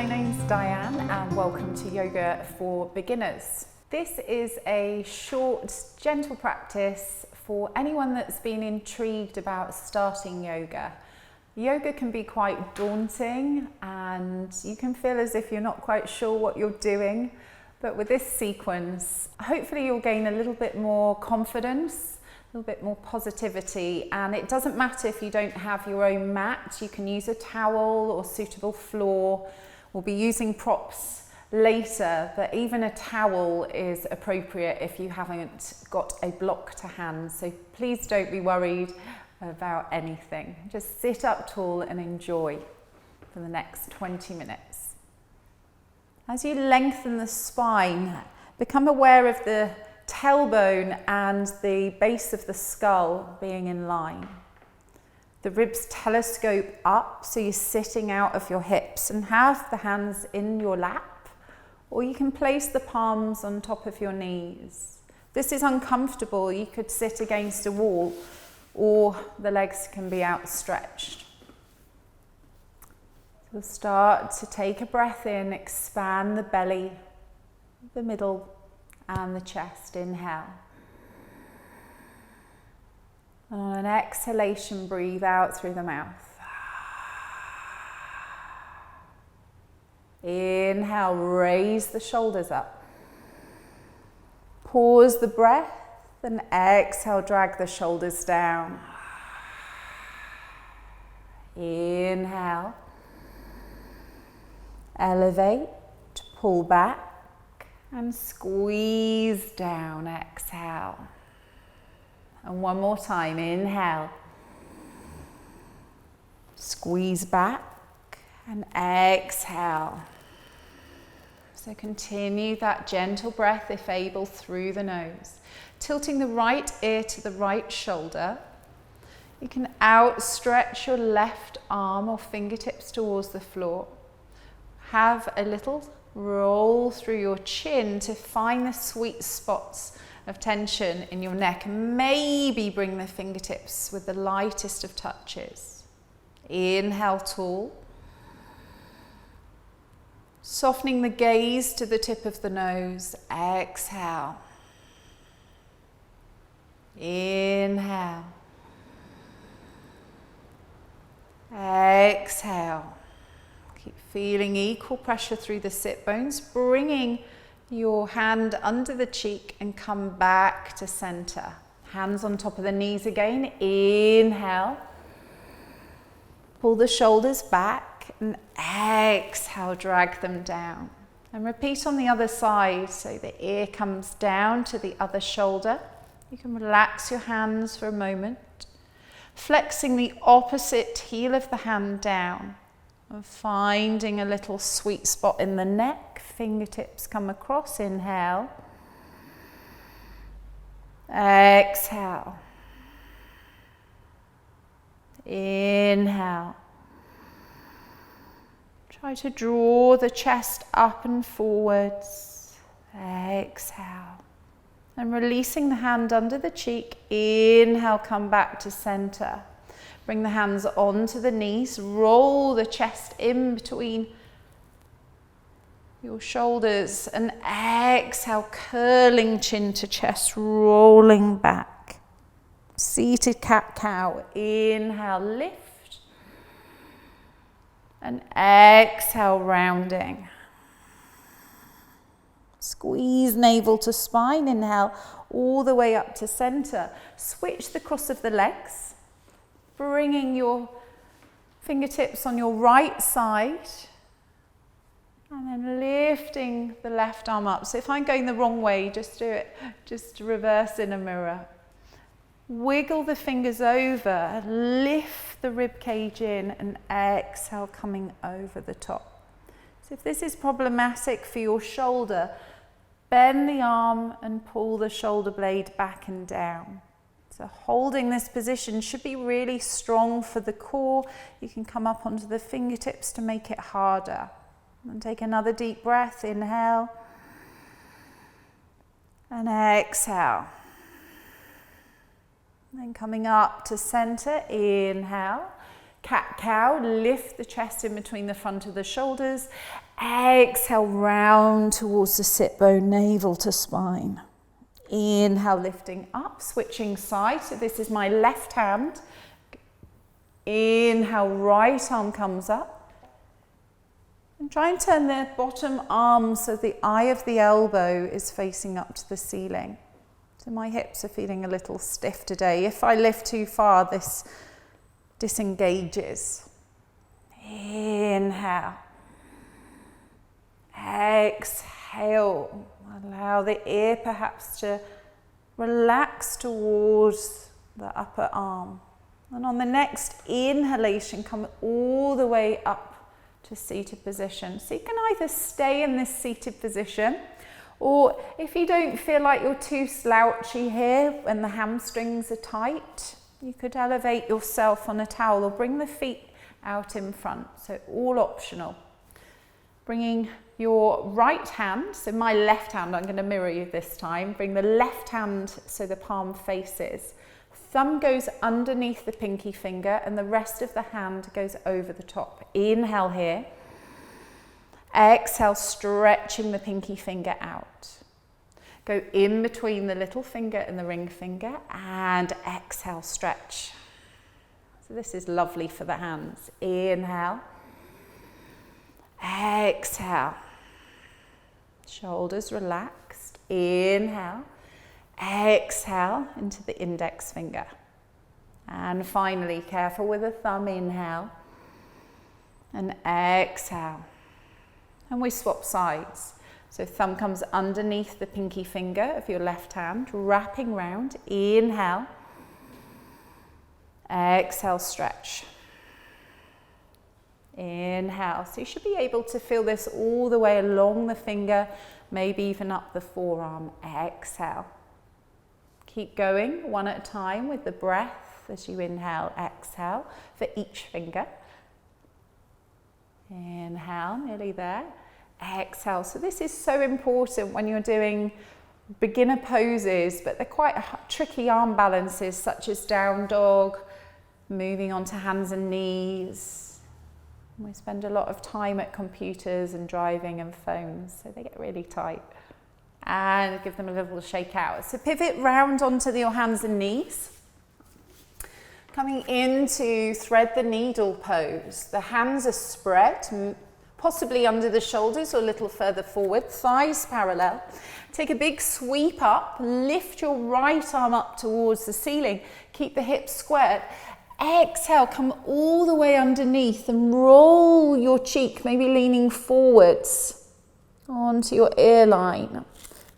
my name's Diane and welcome to Yoga for Beginners. This is a short, gentle practice for anyone that's been intrigued about starting yoga. Yoga can be quite daunting and you can feel as if you're not quite sure what you're doing, but with this sequence, hopefully you'll gain a little bit more confidence, a little bit more positivity, and it doesn't matter if you don't have your own mat. You can use a towel or suitable floor. We'll be using props later, but even a towel is appropriate if you haven't got a block to hand. So please don't be worried about anything. Just sit up tall and enjoy for the next 20 minutes. As you lengthen the spine, become aware of the tailbone and the base of the skull being in line. The ribs telescope up, so you're sitting out of your hips, and have the hands in your lap, or you can place the palms on top of your knees. If this is uncomfortable, you could sit against a wall, or the legs can be outstretched. So start to take a breath in, expand the belly, the middle, and the chest. Inhale. And on an exhalation, breathe out through the mouth. Inhale, raise the shoulders up. Pause the breath and exhale, drag the shoulders down. Inhale. Elevate, pull back. And squeeze down, exhale. And one more time, inhale. Squeeze back and exhale. So continue that gentle breath, if able, through the nose. Tilting the right ear to the right shoulder. You can outstretch your left arm or fingertips towards the floor. Have a little roll through your chin to find the sweet spots of tension in your neck. Maybe bring the fingertips with the lightest of touches. Inhale, tall. Softening the gaze to the tip of the nose. Exhale. Inhale. Exhale. Keep feeling equal pressure through the sit bones, bringing your hand under the cheek and come back to center. Hands on top of the knees again. Inhale. Pull the shoulders back and exhale, drag them down. And repeat on the other side, so the ear comes down to the other shoulder. You can relax your hands for a moment, flexing the opposite heel of the hand down. And finding a little sweet spot in the neck, fingertips come across, inhale. Exhale. Inhale. Try to draw the chest up and forwards. Exhale. And releasing the hand under the cheek, inhale, come back to center. Bring the hands onto the knees, roll the chest in between your shoulders and exhale, curling chin to chest, rolling back. Seated cat-cow, inhale, lift and exhale, rounding. Squeeze navel to spine, inhale, all the way up to center. Switch the cross of the legs. Bringing your fingertips on your right side and then lifting the left arm up. So if I'm going the wrong way, just do it, just reverse in a mirror. Wiggle the fingers over, lift the rib cage in and exhale, coming over the top. So if this is problematic for your shoulder, bend the arm and pull the shoulder blade back and down. So holding this position should be really strong for the core. You can come up onto the fingertips to make it harder. And take another deep breath, inhale. And exhale. Then coming up to center, inhale. Cat-cow, lift the chest in between the front of the shoulders. Exhale, round towards the sit bone, navel to spine. Inhale, lifting up, switching side. So this is my left hand. Inhale, right arm comes up. And try and turn the bottom arm so the eye of the elbow is facing up to the ceiling. So my hips are feeling a little stiff today. If I lift too far, this disengages. Inhale. Exhale. Allow the ear perhaps to relax towards the upper arm. And on the next inhalation, come all the way up to seated position. So you can either stay in this seated position, or if you don't feel like you're too slouchy here when the hamstrings are tight, you could elevate yourself on a towel or bring the feet out in front. So all optional. Bringing your right hand, so my left hand, I'm going to mirror you this time. Bring the left hand so the palm faces. Thumb goes underneath the pinky finger and the rest of the hand goes over the top. Inhale here. Exhale, stretching the pinky finger out. Go in between the little finger and the ring finger and exhale, stretch. So this is lovely for the hands. Inhale. Exhale. Shoulders relaxed. Inhale. Exhale into the index finger. And finally, careful with the thumb, inhale. And exhale. And we swap sides. So thumb comes underneath the pinky finger of your left hand, wrapping round. Inhale. Exhale, stretch. Inhale. So you should be able to feel this all the way along the finger, maybe even up the forearm. Exhale. Keep going one at a time with the breath as you inhale, exhale for each finger. Inhale, nearly there. Exhale. So this is so important when you're doing beginner poses, but they're quite tricky arm balances, such as down dog, moving on to hands and knees. We spend a lot of time at computers and driving and phones, so they get really tight. And give them a little shake out. So pivot round onto your hands and knees. Coming into thread the needle pose. The hands are spread, possibly under the shoulders or a little further forward, thighs parallel. Take a big sweep up, lift your right arm up towards the ceiling, keep the hips squared. Exhale, come all the way underneath and roll your cheek, maybe leaning forwards onto your ear line.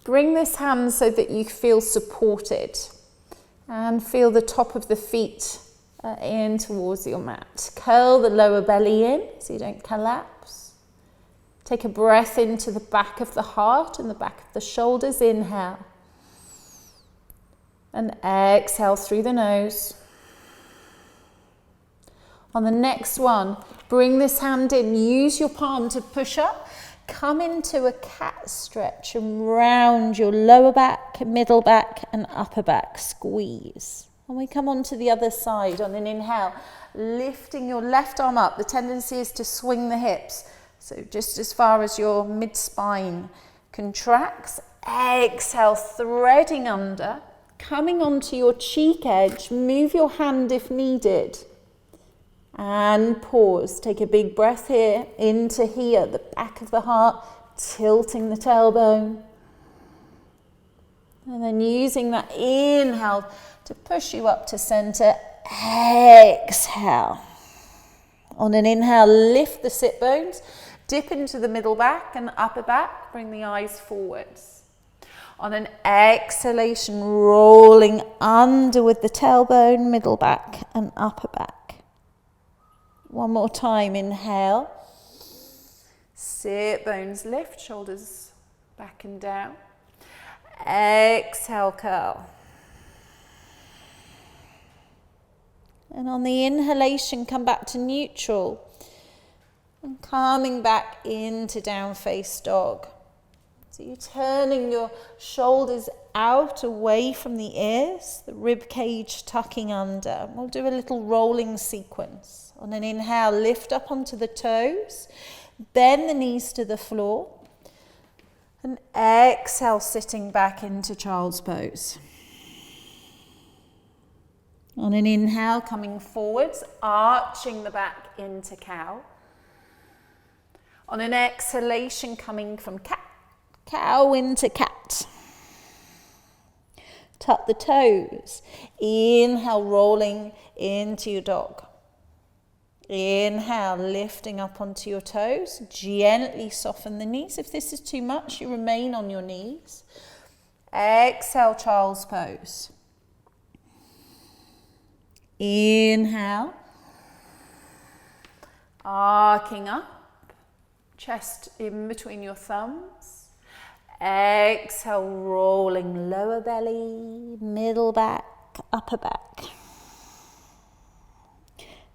Bring this hand so that you feel supported and feel the top of the feet in towards your mat. Curl the lower belly in so you don't collapse. Take a breath into the back of the heart and the back of the shoulders. Inhale. And exhale through the nose. On the next one, bring this hand in. Use your palm to push up. Come into a cat stretch and round your lower back, middle back and upper back. Squeeze. And we come on to the other side on an inhale. Lifting your left arm up. The tendency is to swing the hips. So just as far as your mid-spine contracts. Exhale, threading under. Coming onto your cheek edge. Move your hand if needed. And pause. Take a big breath here, into here, the back of the heart, tilting the tailbone. And then using that inhale to push you up to center. Exhale. On an inhale, lift the sit bones, dip into the middle back and upper back, bring the eyes forwards. On an exhalation, rolling under with the tailbone, middle back and upper back. One more time, inhale. Sit bones lift, shoulders back and down. Exhale, curl. And on the inhalation, come back to neutral. And coming back into down face dog. So you're turning your shoulders out away from the ears, the rib cage tucking under. We'll do a little rolling sequence. On an inhale, lift up onto the toes, bend the knees to the floor, and exhale, sitting back into child's pose. On an inhale, coming forwards, arching the back into cow. On an exhalation, coming from cow into cat. Tuck the toes. Inhale, rolling into your dog. Inhale, lifting up onto your toes. Gently soften the knees. If this is too much, you remain on your knees. Exhale, child's pose. Inhale. Arcing up. Chest in between your thumbs. Exhale, rolling lower belly, middle back, upper back.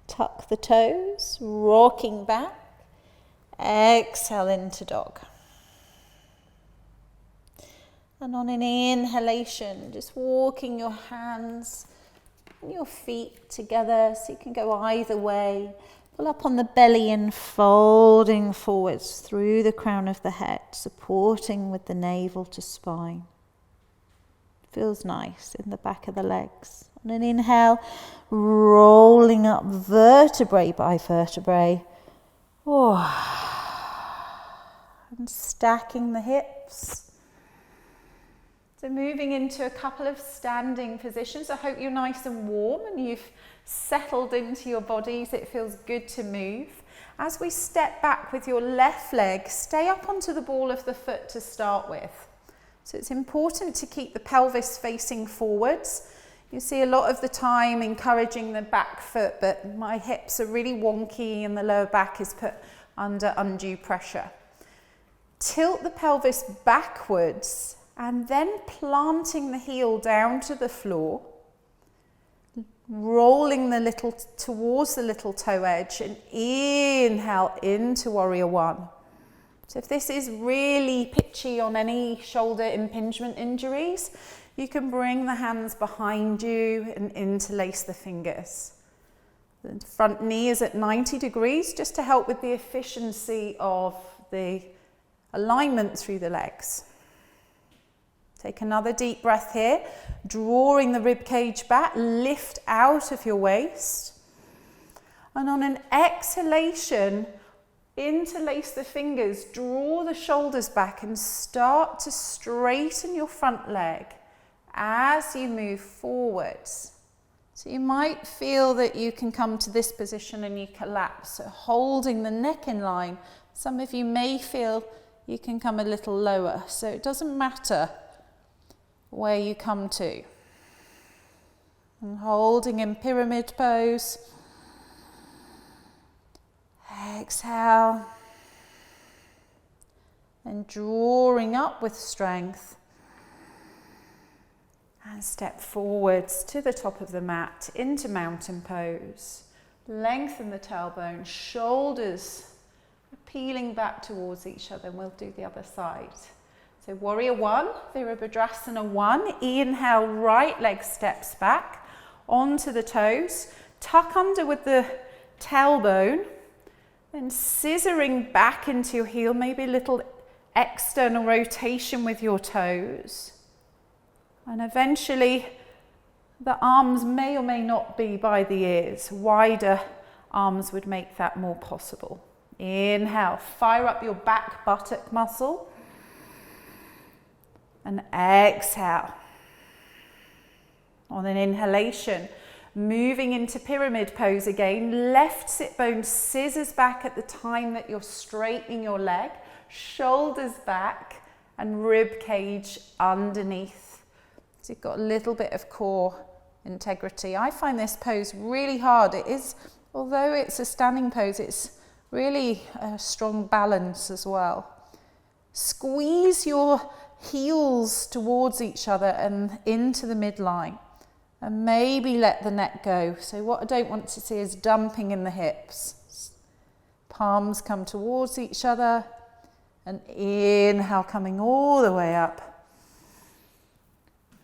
Tuck the toes, rocking back. Exhale into dog. And on an inhalation, just walking your hands and your feet together so you can go either way. Pull up on the belly and folding forwards through the crown of the head, supporting with the navel to spine. Feels nice in the back of the legs. On an inhale, rolling up vertebrae by vertebrae. And stacking the hips. So moving into a couple of standing positions. I hope you're nice and warm and you've settled into your bodies. It feels good to move. As we step back with your left leg, stay up onto the ball of the foot to start with. So it's important to keep the pelvis facing forwards. You see a lot of the time encouraging the back foot, but my hips are really wonky and the lower back is put under undue pressure. Tilt the pelvis backwards and then planting the heel down to the floor, rolling the little towards the little toe edge, and inhale into warrior one. So if this is really pitchy on any shoulder impingement injuries, you can bring the hands behind you and interlace the fingers. The front knee is at 90 degrees just to help with the efficiency of the alignment through the legs. Take another deep breath here, drawing the rib cage back, lift out of your waist. And on an exhalation, interlace the fingers, draw the shoulders back and start to straighten your front leg as you move forwards. So you might feel that you can come to this position and you collapse, so holding the neck in line. Some of you may feel you can come a little lower, so it doesn't matter where you come to. And holding in pyramid pose. Exhale. And drawing up with strength. And step forwards to the top of the mat into mountain pose. Lengthen the tailbone, shoulders peeling back towards each other, and we'll do the other side. So warrior one, Virabhadrasana one. Inhale, right leg steps back onto the toes. Tuck under with the tailbone. Then scissoring back into your heel, maybe a little external rotation with your toes. And eventually the arms may or may not be by the ears. Wider arms would make that more possible. Inhale, fire up your back buttock muscle. And exhale. On an inhalation, moving into pyramid pose again. Left sit bone scissors back at the time that you're straightening your leg. Shoulders back and rib cage underneath. So you've got a little bit of core integrity. I find this pose really hard. It is, although it's a standing pose, it's really a strong balance as well. Squeeze your heels towards each other and into the midline, and maybe let the neck go. So what I don't want to see is dumping in the hips. Palms come towards each other, and inhale, coming all the way up.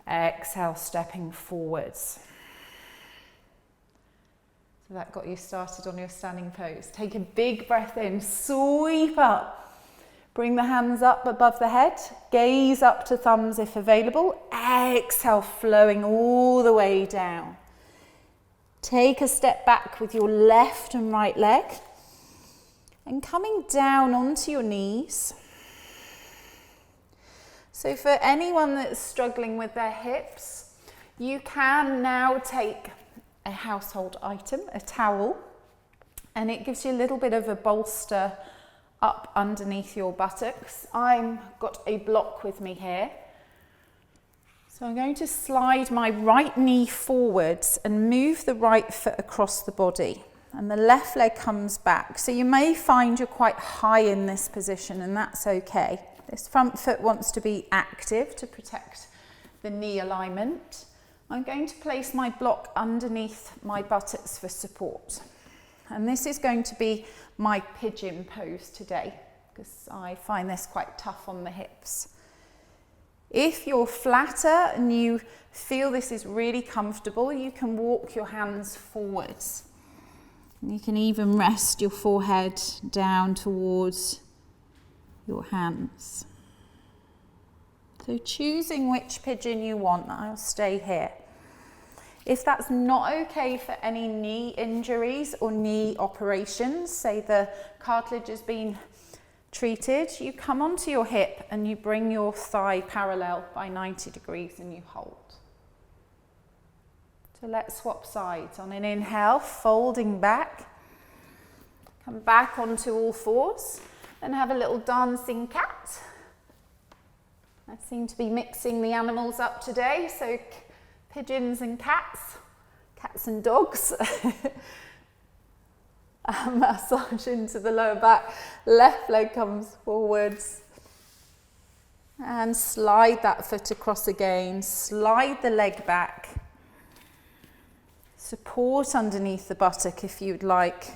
Exhale, stepping forwards. So that got you started on your standing pose. Take a big breath in, sweep up. Bring the hands up above the head, gaze up to thumbs if available. Exhale, flowing all the way down. Take a step back with your left and right leg and coming down onto your knees. So for anyone that's struggling with their hips, you can now take a household item, a towel, and it gives you a little bit of a bolster up underneath your buttocks. I've got a block with me here. So I'm going to slide my right knee forwards and move the right foot across the body. And the left leg comes back. So you may find you're quite high in this position, and that's okay. This front foot wants to be active to protect the knee alignment. I'm going to place my block underneath my buttocks for support. And this is going to be my pigeon pose today, because I find this quite tough on the hips. If you're flatter and you feel this is really comfortable, you can walk your hands forwards. You can even rest your forehead down towards your hands. So choosing which pigeon you want, I'll stay here. If that's not okay for any knee injuries or knee operations, say the cartilage has been treated, you come onto your hip and you bring your thigh parallel by 90 degrees and you hold. So let's swap sides. On an inhale, folding back, come back onto all fours and have a little dancing cat. I seem to be mixing the animals up today, so pigeons and cats and dogs. Massage into the lower back, left leg comes forwards and slide that foot across again, slide the leg back, support underneath the buttock if you'd like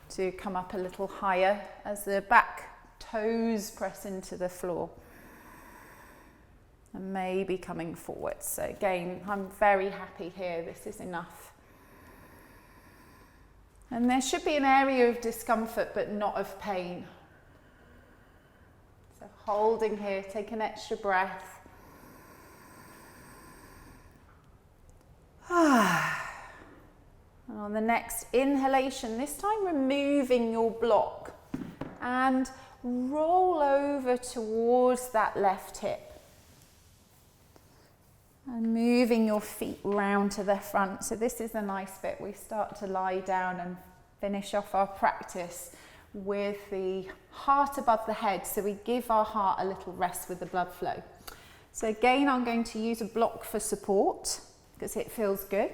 to come up a little higher as the back toes press into the floor. And maybe coming forward. So again, I'm very happy here. This is enough. And there should be an area of discomfort, but not of pain. So holding here, take an extra breath. And on the next inhalation, this time removing your block and roll over towards that left hip. And moving your feet round to the front. So this is a nice bit. We start to lie down and finish off our practice with the heart above the head. So we give our heart a little rest with the blood flow. So again, I'm going to use a block for support because it feels good.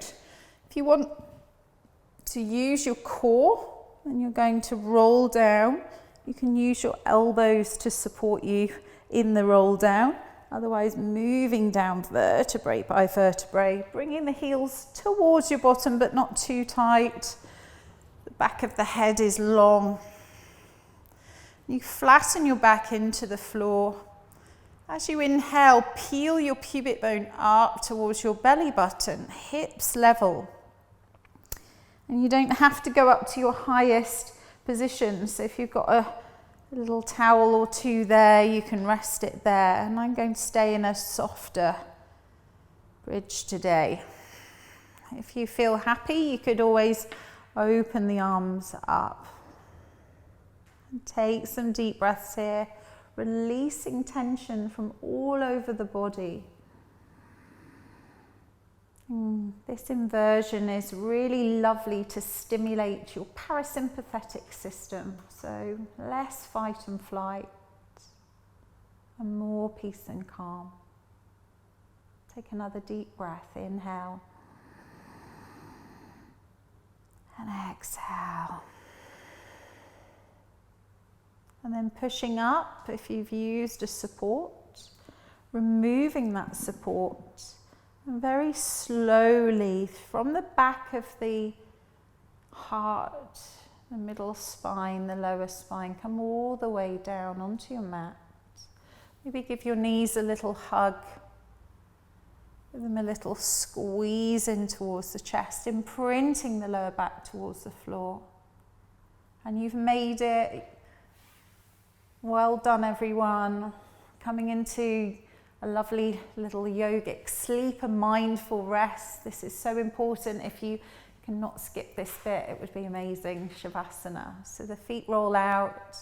If you want to use your core, then you're going to roll down. You can use your elbows to support you in the roll down. Otherwise, moving down vertebrae by vertebrae, bringing the heels towards your bottom, but not too tight. The back of the head is long. You flatten your back into the floor. As you inhale, peel your pubic bone up towards your belly button, hips level. And you don't have to go up to your highest position. So if you've got a little towel or two there, you can rest it there. And I'm going to stay in a softer bridge today. If you feel happy, you could always open the arms up. And take some deep breaths here, releasing tension from all over the body. This inversion is really lovely to stimulate your parasympathetic system. So less fight and flight and more peace and calm. Take another deep breath. Inhale and exhale. And then pushing up if you've used a support, removing that support. And very slowly from the back of the heart, the middle spine, the lower spine, come all the way down onto your mat. Maybe give your knees a little hug. Give them a little squeeze in towards the chest, imprinting the lower back towards the floor. And you've made it. Well done, everyone. Coming into a lovely little yogic sleep, a mindful rest. This is so important. If you cannot skip this bit, it would be amazing. Shavasana. So the feet roll out.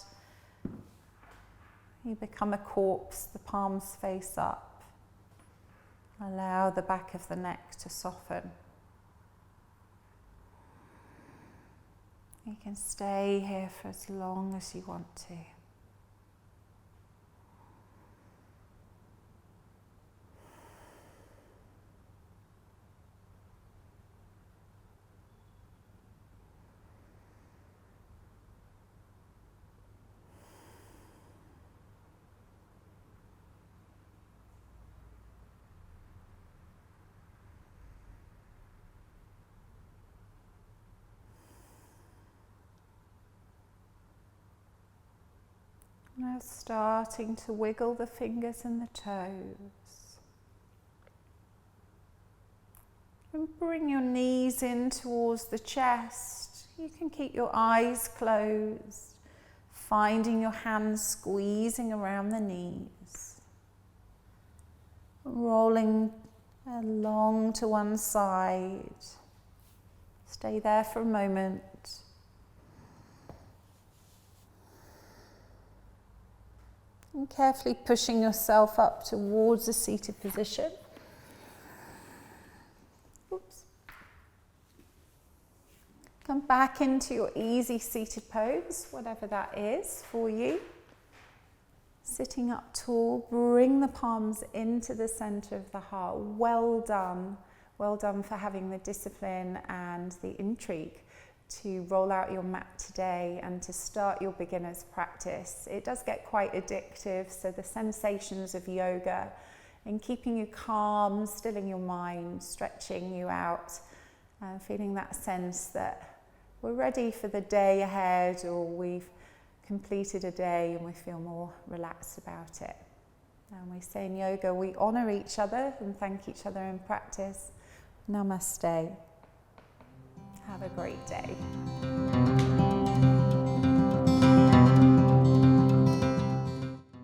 You become a corpse, the palms face up. Allow the back of the neck to soften. You can stay here for as long as you want to. Now starting to wiggle the fingers and the toes. And bring your knees in towards the chest. You can keep your eyes closed, finding your hands squeezing around the knees. Rolling along to one side. Stay there for a moment. And carefully pushing yourself up towards a seated position. Oops. Come back into your easy seated pose, whatever that is for you. Sitting up tall, bring the palms into the center of the heart. Well done. Well done for having the discipline and the intrigue to roll out your mat today and to start your beginner's practice. It does get quite addictive, so the sensations of yoga and keeping you calm, stilling your mind, stretching you out, feeling that sense that we're ready for the day ahead, or we've completed a day and we feel more relaxed about it. And we say in yoga, we honor each other and thank each other in practice. Namaste. Have a great day.